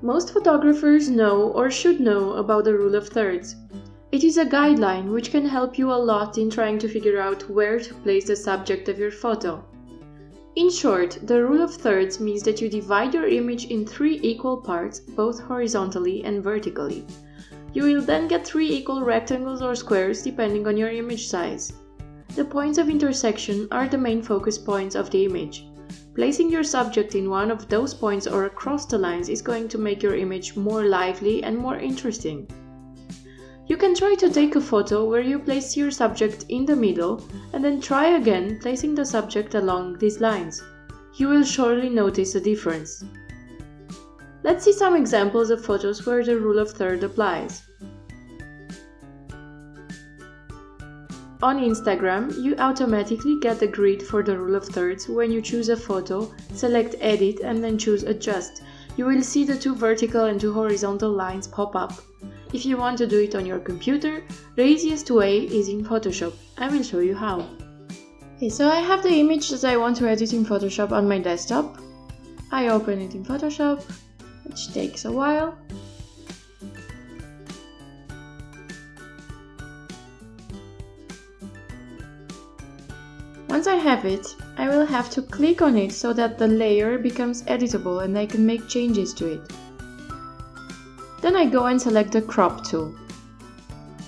Most photographers know or should know about the rule of thirds. It is a guideline which can help you a lot in trying to figure out where to place the subject of your photo. In short, the rule of thirds means that you divide your image in 3 equal parts, both horizontally and vertically. You will then get 3 equal rectangles or squares depending on your image size. The points of intersection are the main focus points of the image. Placing your subject in one of those points or across the lines is going to make your image more lively and more interesting. You can try to take a photo where you place your subject in the middle and then try again placing the subject along these lines. You will surely notice a difference. Let's see some examples of photos where the rule of thirds applies. On Instagram, you automatically get the grid for the rule of thirds when you choose a photo, select Edit and then choose Adjust. You will see the 2 vertical and 2 horizontal lines pop up. If you want to do it on your computer, the easiest way is in Photoshop. I will show you how. Okay, so I have the image that I want to edit in Photoshop on my desktop. I open it in Photoshop, which takes a while. Once I have it, I will have to click on it so that the layer becomes editable and I can make changes to it. Then I go and select the crop tool.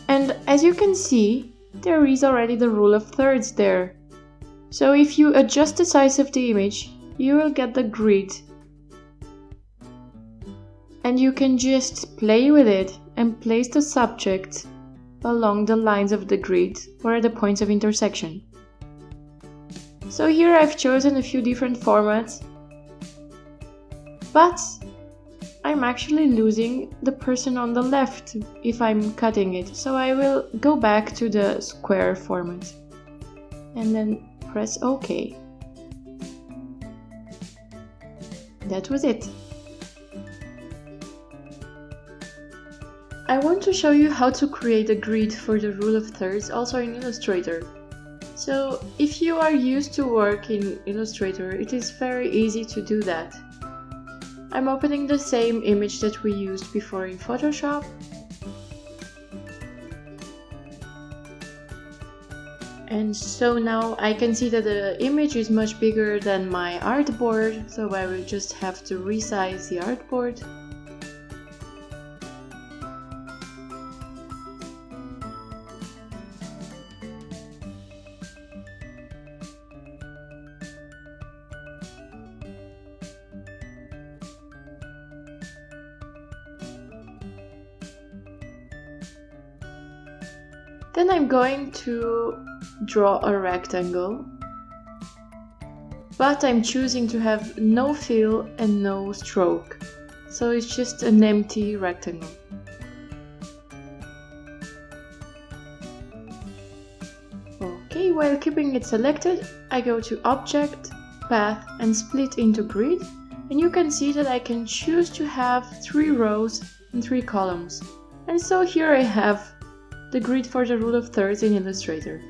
And as you can see, there is already the rule of thirds there. So if you adjust the size of the image, you will get the grid. And you can just play with it and place the subject along the lines of the grid or at the points of intersection. So here I've chosen a few different formats, but I'm actually losing the person on the left if I'm cutting it, so I will go back to the square format and then press OK. That was it. I want to show you how to create a grid for the rule of thirds also in Illustrator. So if you are used to work in Illustrator, it is very easy to do that. I'm opening the same image that we used before in Photoshop. And so now I can see that the image is much bigger than my artboard, so I will just have to resize the artboard. Then I'm going to draw a rectangle, but I'm choosing to have no fill and no stroke, so it's just an empty rectangle. Okay, while keeping it selected, I go to Object, Path and Split into Grid, and you can see that I can choose to have 3 rows and 3 columns. And so here I have the grid for the rule of thirds in Illustrator.